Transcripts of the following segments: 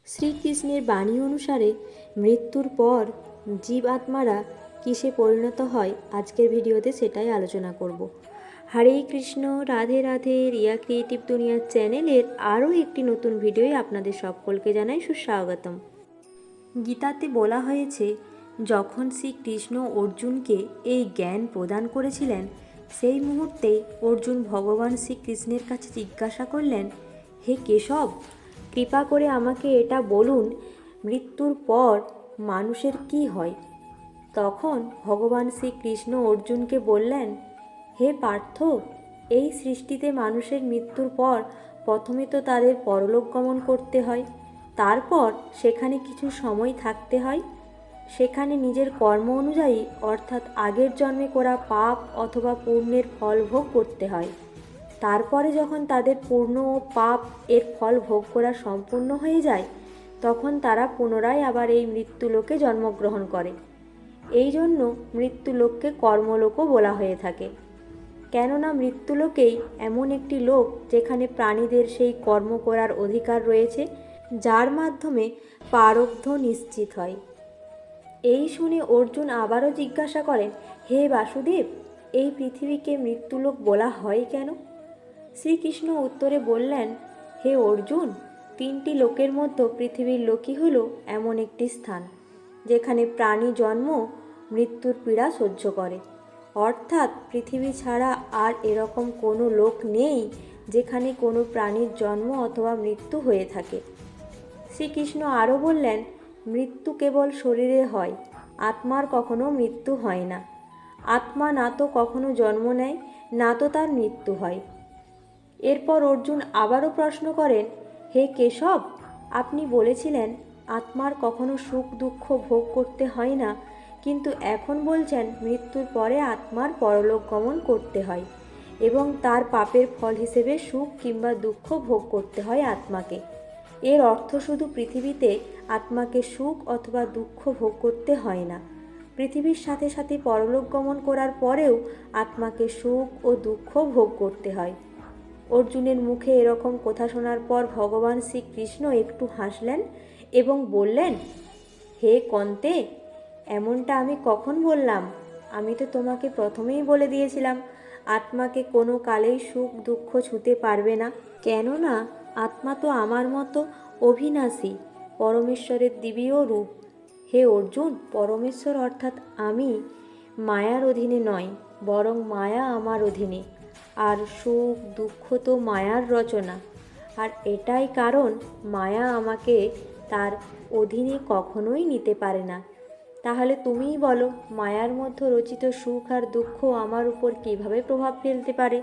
শ্রীকৃষ্ণের বাণী অনুসারে মৃত্যুর পর জীব আত্মারা কিসে পরিণত হয় আজকের ভিডিওতে সেটাই আলোচনা করব। হরে কৃষ্ণ, রাধে রাধে। রিয়া ক্রিয়েটিভ দুনিয়ার চ্যানেলের আরও একটি নতুন ভিডিওয় আপনাদের সকলকে জানাই সুস্বাগতম। গীতাতে বলা হয়েছে, যখন শ্রীকৃষ্ণ অর্জুনকে এই জ্ঞান প্রদান করেছিলেন সেই মুহূর্তে অর্জুন ভগবান শ্রীকৃষ্ণের কাছে জিজ্ঞাসা করলেন, হে কেশব, কৃপা করে আমাকে এটা বলুন, মৃত্যুর পর মানুষের কি হয়? তখন ভগবান শ্রীকৃষ্ণ অর্জুনকে বললেন, হে পার্থ, এই সৃষ্টিতে মানুষের মৃত্যুর পর প্রথমে তো তাদের পরলোক গমন করতে হয়, তারপর সেখানে কিছু সময় থাকতে হয়। সেখানে নিজের কর্ম অনুযায়ী অর্থাৎ আগের জন্মে করা পাপ অথবা পুণ্যের ফল ভোগ করতে হয়। তারপরে যখন তাদের পুণ্য ও পাপ এর ফল ভোগ করা সম্পূর্ণ হয়ে যায়, তখন তারা পুনরায় আবার এই মৃত্যুলোকে জন্মগ্রহণ করে। এই জন্য মৃত্যুলোককে কর্মলোকও বলা হয়ে থাকে। কেননা মৃত্যুলোকেই এমন একটি লোক যেখানে প্রাণীদের সেই কর্ম করার অধিকার রয়েছে, যার মাধ্যমে প্রারব্ধ নিশ্চিত হয়। এই শুনে অর্জুন আবারও জিজ্ঞাসা করেন, হে বাসুদেব, এই পৃথিবীকে মৃত্যুলোক বলা হয় কেন? শ্রীকৃষ্ণ উত্তরে বললেন, হে অর্জুন, তিনটি লোকের মধ্যে পৃথিবীর লোকই হলো এমন একটি স্থান যেখানে প্রাণী জন্ম মৃত্যুর পীড়া সহ্য করে। অর্থাৎ পৃথিবী ছাড়া আর এরকম কোনো লোক নেই যেখানে কোনো প্রাণীর জন্ম অথবা মৃত্যু হয়ে থাকে। শ্রীকৃষ্ণ আরও বললেন, মৃত্যু কেবল শরীরে হয়, আত্মার কখনো মৃত্যু হয় না। আত্মা না তো কখনো জন্ম নেয়, না তো তার মৃত্যু হয়। এরপর অর্জুন আবারও প্রশ্ন করেন, হে কেশব, আপনি বলেছিলেন আত্মার কখনো সুখ দুঃখ ভোগ করতে হয় না, কিন্তু এখন বলছেন মৃত্যুর পরে আত্মার পরলোক গমন করতে হয় এবং তার পাপের ফল হিসেবে সুখ কিংবা দুঃখ ভোগ করতে হয় আত্মাকে। এর অর্থ শুধু পৃথিবীতে আত্মাকে সুখ অথবা দুঃখ ভোগ করতে হয় না, পৃথিবীর সাথে সাথে পরলোক গমন করার পরেও আত্মাকে সুখ ও দুঃখ ভোগ করতে হয়। অর্জুনের মুখে এরকম কথা শোনার পর ভগবান শ্রীকৃষ্ণ একটু হাসলেন এবং বললেন, হে কন্তে, এমনটা আমি কখন বললাম? আমি তো তোমাকে প্রথমেই বলে দিয়েছিলাম আত্মাকে কোনো কালেই সুখ দুঃখ ছুঁতে পারবে না, কেননা আত্মা তো আমার মতো অবিনাশী, পরমেশ্বরের দিব্য রূপ। হে অর্জুন, পরমেশ্বর অর্থাৎ আমি মায়ার অধীনে নয়, বরং মায়া আমার অধীনে। আর সুখ দুঃখ তো মায়ার রচনা, আর এটাই কারণ মায়া আমাকে তার অধীনে কখনোই নিতে পারে না। তাহলে তুমিই বলো, মায়ার মধ্যে রচিত সুখ আর দুঃখ আমার উপর কীভাবে প্রভাব ফেলতে পারে?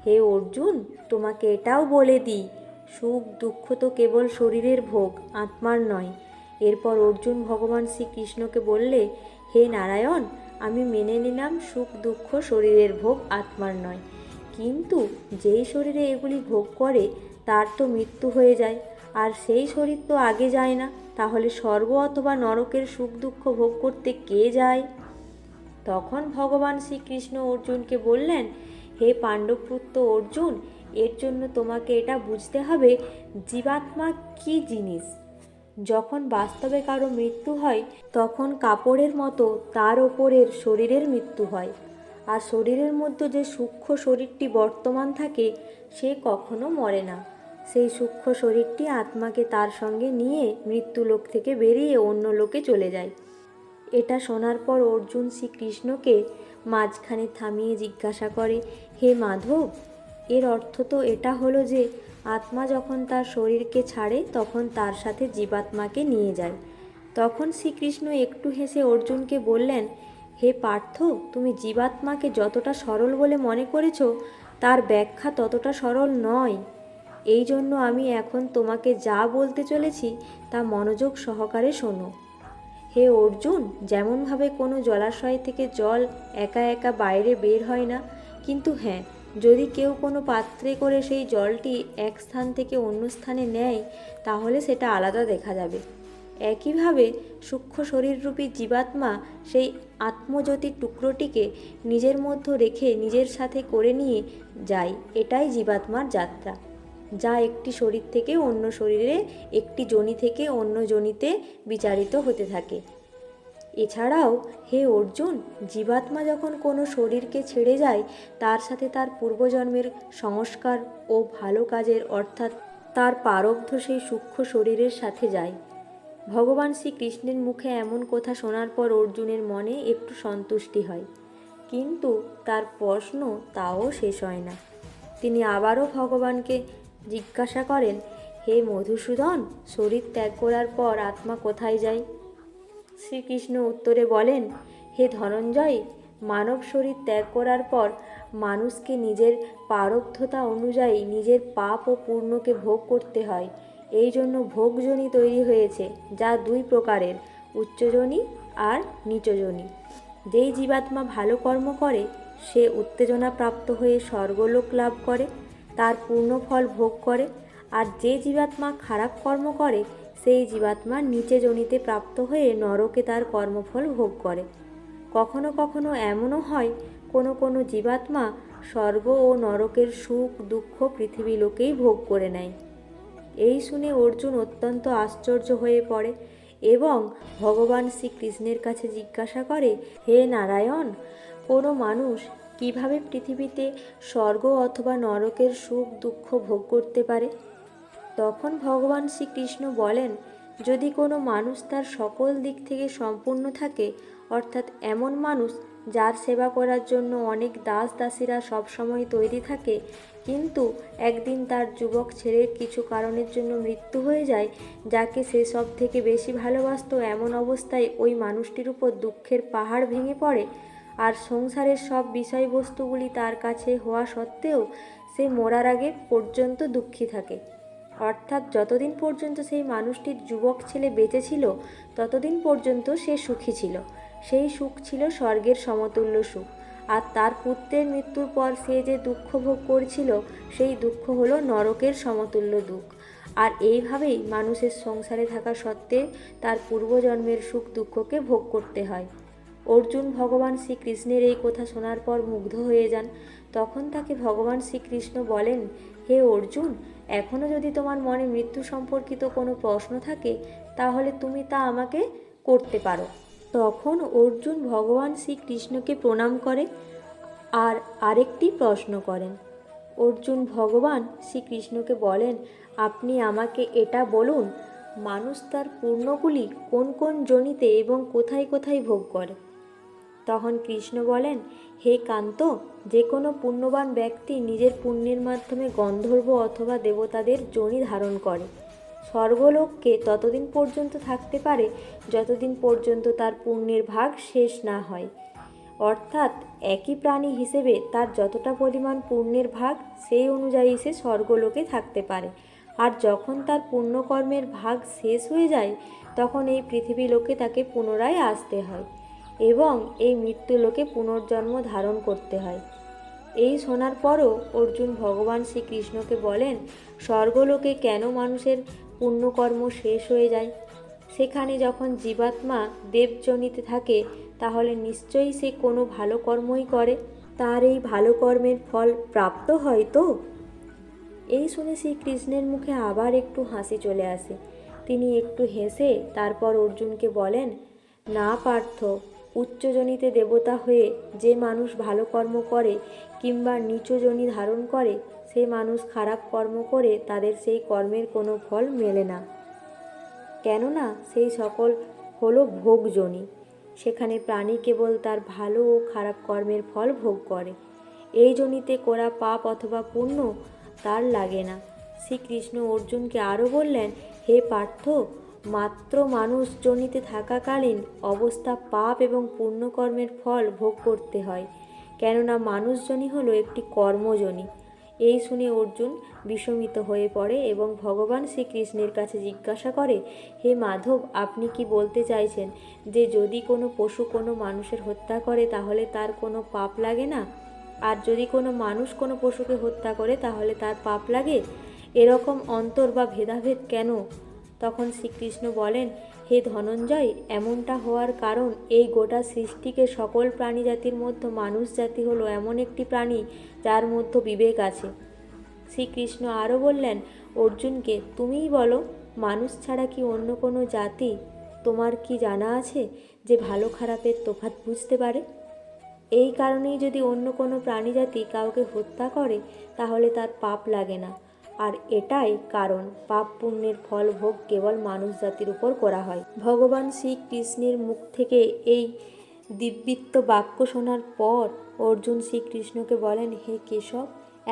হে অর্জুন, তোমাকে এটাও বলে দিই, সুখ দুঃখ তো কেবল শরীরের ভোগ, আত্মার নয়। এরপর অর্জুন ভগবান শ্রীকৃষ্ণকে বললে, হে নারায়ণ, আমি মেনে নিলাম সুখ দুঃখ শরীরের ভোগ, আত্মার নয়, কিন্তু যেই শরীরে এগুলি ভোগ করে তার তো মৃত্যু হয়ে যায়, আর সেই শরীর তো আগে যায় না, তাহলে স্বর্গ অথবা নরকের সুখ দুঃখ ভোগ করতে কে যায়? তখন ভগবান শ্রীকৃষ্ণ অর্জুনকে বললেন, হে পাণ্ডবপুত্র অর্জুন, এর জন্য তোমাকে এটা বুঝতে হবে জীবাত্মা কী জিনিস। যখন বাস্তবে কারো মৃত্যু হয় তখন কাপড়ের মতো তার ওপরের শরীরের মৃত্যু হয়, আর শরীরের মধ্যে যে সূক্ষ্ম শরীরটি বর্তমান থাকে সে কখনো মরে না। সেই সূক্ষ্ম শরীরটি আত্মাকে তার সঙ্গে নিয়ে মৃত্যুলোক থেকে বেরিয়ে অন্য লোকে চলে যায়। এটা শোনার পর অর্জুন শ্রীকৃষ্ণকে মাঝখানে থামিয়ে জিজ্ঞাসা করে, হে মাধব, এর অর্থ তো এটা হলো যে আত্মা যখন তার শরীরকে ছাড়ে তখন তার সাথে জীবাত্মাকে নিয়ে যায়। তখন শ্রীকৃষ্ণ একটু হেসে অর্জুনকে বললেন, হে পার্থ, তুমি জীবাত্মাকে যতটা সরল বলে মনে করেছ তার ব্যাখ্যা ততটা সরল নয়। এই জন্য আমি এখন তোমাকে যা বলতে চলেছি তা মনোযোগ সহকারে শোনো। হে অর্জুন, যেমনভাবে কোনো জলাশয় থেকে জল একা একা বাইরে বের হয় না, কিন্তু হ্যাঁ, যদি কেউ কোনো পাত্রে করে সেই জলটি এক স্থান থেকে অন্য স্থানে নেয় তাহলে সেটা আলাদা দেখা যাবে। একইভাবে সূক্ষ্ম শরীররূপী জীবাত্মা সেই আত্মজ্যোতির টুকরোটিকে নিজের মধ্যে রেখে নিজের সাথে করে নিয়ে যায়, এটাই জীবাত্মার যাত্রা। যা একটি শরীর থেকে অন্য শরীরে, একটি যোনি থেকে অন্য যোনিতে বিচারিত হতে থাকে। এছাড়াও হে অর্জুন, জীবাত্মা যখন কোনো শরীরকে ছেড়ে যায়, তার সাথে তার পূর্বজন্মের সংস্কার ও ভালো কাজের অর্থাৎ তার প্রারব্ধ সেই সূক্ষ্ম শরীরের সাথে যায়। ভগবান শ্রীকৃষ্ণের মুখে এমন কথা শোনার পর অর্জুনের মনে একটু সন্তুষ্টি হয়, কিন্তু তার প্রশ্ন তাও শেষ হয় না। তিনি আবারও ভগবানকে জিজ্ঞাসা করেন, হে মধুসূদন, শরীর ত্যাগ করার পর আত্মা কোথায় যায়? শ্রীকৃষ্ণ উত্তরে বলেন, হে ধনঞ্জয়, মানব শরীর ত্যাগ করার পর মানুষকে নিজের প্রারব্ধতা অনুযায়ী নিজের পাপ ও পুণ্যকে ভোগ করতে হয়। এই জন্য ভোগযোনি তৈরি হয়েছে, যা দুই প্রকারের, উচ্চযোনি আর নীচযোনি। যেই জীবাত্মা ভালো কর্ম করে সে উত্তেজনা প্রাপ্ত হয়ে স্বর্গলোক লাভ করে, তার পূর্ণ ফল ভোগ করে। আর যে জীবাত্মা খারাপ কর্ম করে সেই জীবাত্মা নিচে যোনিতে প্রাপ্ত হয়ে নরকে তার কর্মফল ভোগ করে। কখনো কখনো এমনও হয় কোনো কোনো জীবাত্মা স্বর্গ ও নরকের সুখ দুঃখ পৃথিবী লোকেই ভোগ করে নেয়। এই শুনে অর্জুন অত্যন্ত আশ্চর্য হয়ে পড়ে এবং ভগবান শ্রীকৃষ্ণের কাছে জিজ্ঞাসা করে, হে নারায়ণ, কোনো মানুষ কিভাবে পৃথিবীতে স্বর্গ অথবা নরকের সুখ দুঃখ ভোগ করতে পারে? তখন ভগবান শ্রীকৃষ্ণ বলেন, যদি কোনো মানুষ তার সকল দিক থেকে সম্পূর্ণ থাকে, অর্থাৎ এমন মানুষ যার সেবা করার জন্য অনেক দাস দাসীরা সবসময় তৈরি থাকে, কিন্তু একদিন তার যুবক ছেলের কিছু কারণের জন্য মৃত্যু হয়ে যায়, যাকে সে সব থেকে বেশি ভালোবাসত, এমন অবস্থায় ওই মানুষটির উপর দুঃখের পাহাড় ভেঙে পড়ে, আর সংসারের সব বিষয়বস্তুগুলি তার কাছে হওয়া সত্ত্বেও সে মরার আগে পর্যন্ত দুঃখী থাকে। অর্থাৎ যতদিন পর্যন্ত সেই মানুষটির যুবক ছেলে বেঁচে ছিল ততদিন পর্যন্ত সে সুখী ছিল। সেই সুখ ছিল স্বর্গের সমতুল্য সুখ। আর তার পুত্রের মৃত্যুর পর সে যে দুঃখ ভোগ করছিল সেই দুঃখ হলো নরকের সমতুল্য দুঃখ। আর এইভাবেই মানুষের সংসারে থাকা সত্ত্বে তার পূর্বজন্মের সুখ দুঃখকে ভোগ করতে হয়। অর্জুন ভগবান শ্রীকৃষ্ণের এই কথা শোনার পর মুগ্ধ হয়ে যান। তখন তাকে ভগবান শ্রীকৃষ্ণ বলেন, হে অর্জুন, এখনও যদি তোমার মনে মৃত্যু সম্পর্কিত কোনো প্রশ্ন থাকে তাহলে তুমি তা আমাকে করতে পারো। তখন অর্জুন ভগবান শ্রীকৃষ্ণকে প্রণাম করে আর আরেকটি প্রশ্ন করেন। অর্জুন ভগবান শ্রীকৃষ্ণকে বলেন, আপনি আমাকে এটা বলুন, মানুষ তার পুণ্যগুলি কোন কোন যোনিতে এবং কোথায় কোথায় ভোগ করে? তখন কৃষ্ণ বলেন, হে কান্ত, যে কোনো পুণ্যবান ব্যক্তি নিজের পুণ্যের মাধ্যমে গন্ধর্ব অথবা দেবতাদের যোনি ধারণ করে। স্বর্গলোককে ততদিন পর্যন্ত থাকতে পারে যতদিন পর্যন্ত তার পুণ্যের ভাগ শেষ না হয়। অর্থাৎ একই প্রাণী হিসেবে তার যতটা পরিমাণ পুণ্যের ভাগ সেই অনুযায়ী সে স্বর্গলোকে থাকতে পারে। আর যখন তার পুণ্যকর্মের ভাগ শেষ হয়ে যায় তখন এই পৃথিবী লোকে তাকে পুনরায় আসতে হয় এবং এই মৃত্যুলোকে পুনর্জন্ম ধারণ করতে হয়। এই শোনার পরও অর্জুন ভগবান শ্রীকৃষ্ণকে বলেন, স্বর্গলোকে কেন মানুষের পুণ্যকর্ম শেষ হয়ে যায়? সেখানে যখন জীবাত্মা দেবযোনিতে থাকে তাহলে নিশ্চয়ই সে কোনো ভালো কর্মই করে, তার এই ভালো কর্মের ফল প্রাপ্ত হয় তো? এই শুনে শ্রীকৃষ্ণের মুখে আবার একটু হাসি চলে আসে। তিনি একটু হেসে তারপর অর্জুনকে বলেন, না পার্থ, উচ্চযোনিতে দেবতা হয়ে যে মানুষ ভালো কর্ম করে কিংবা নিচযোনি ধারণ করে সে মানুষ খারাপ কর্ম করে তাদের সেই কর্মের কোনো ফল মেলে না, কেননা সেই সকল হলো ভোগযোনি। সেখানে প্রাণী কেবল তার ভালো ও খারাপ কর্মের ফল ভোগ করে। এই যোনিতে করা পাপ অথবা পুণ্য তার লাগে না। শ্রীকৃষ্ণ অর্জুনকে আরও বললেন, হে পার্থ, মাত্র মানুষ যোনিতে থাকাকালীন অবস্থা পাপ এবং পুণ্যকর্মের ফল ভোগ করতে হয়, কেননা মানুষজনি হলো একটি কর্মজনি। এই শুনে অর্জুন বিস্মিত হয়ে পড়ে এবং ভগবান শ্রীকৃষ্ণের কাছে জিজ্ঞাসা করে, হে মাধব, আপনি কি বলতে চাইছেন যে যদি কোনো পশু কোনো মানুষের হত্যা করে তাহলে তার কোনো পাপ লাগে না, আর যদি কোনো মানুষ কোনো পশুকে হত্যা করে তাহলে তার পাপ লাগে? এরকম অন্তর বা ভেদাভেদ কেন? তখন শ্রীকৃষ্ণ বলেন, হে ধনঞ্জয়, এমনটা হওয়ার কারণ এই গোটা সৃষ্টিকে সকল প্রাণী জাতির মধ্যে মানুষ জাতি হলো এমন একটি প্রাণী যার মধ্যে বিবেক আছে। শ্রীকৃষ্ণ আরও বললেন অর্জুনকে, তুমিই বলো, মানুষ ছাড়া কি অন্য কোনো জাতি তোমার কি জানা আছে যে ভালো খারাপের তফাৎ বুঝতে পারে? এই কারণেই যদি অন্য কোনো প্রাণীজাতি কাউকে হত্যা করে তাহলে তার পাপ লাগে না। আর এটাই কারণ পাপ পুণ্যের ফল ভোগ কেবল মানুষ জাতির উপর করা হয়। ভগবান শ্রীকৃষ্ণের মুখ থেকে এই দিব্যিত্ব বাক্য শোনার পর অর্জুন শ্রীকৃষ্ণকে বলেন, হে কেশব,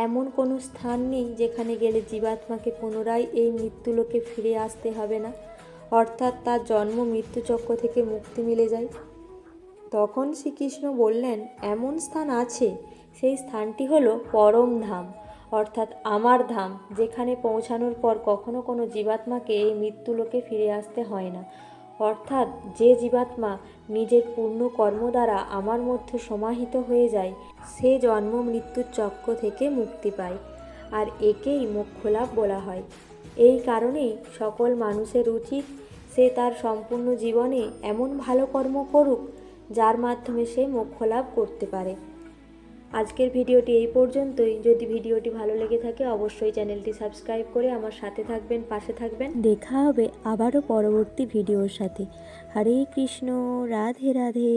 এমন কোনো স্থান নেই যেখানে গেলে জীবাত্মাকে পুনরায় এই মৃত্যুলোকে ফিরে আসতে হবে না, অর্থাৎ তার জন্ম মৃত্যু চক্র থেকে মুক্তি মিলে যায়। তখন শ্রীকৃষ্ণ বললেন, এমন স্থান আছে, সেই স্থানটি হলো পরম ধাম, অর্থাৎ আমার ধাম, যেখানে পৌঁছানোর পর কখনো কোনো জীবাত্মাকে এই মৃত্যুলোকে ফিরে আসতে হয় না। অর্থাৎ যে জীবাত্মা নিজের পূর্ণ কর্ম দ্বারা আমার মধ্যে সমাহিত হয়ে যায়, সে জন্ম মৃত্যুর চক্র থেকে মুক্তি পায়। আর একেই মোক্ষলাভ বলা হয়। এই কারণেই সকল মানুষের উচিত সে তার সম্পূর্ণ জীবনে এমন ভালো কর্ম করুক যার মাধ্যমে সে মোক্ষলাভ করতে পারে। আজকের ভিডিওটি এই পর্যন্তই। যদি ভিডিওটি ভালো লেগে থাকে অবশ্যই চ্যানেলটি সাবস্ক্রাইব করে আমার সাথে থাকবেন, পাশে থাকবেন। দেখা হবে আবারও পরবর্তী ভিডিওর সাথে। হরে কৃষ্ণ, রাধে রাধে।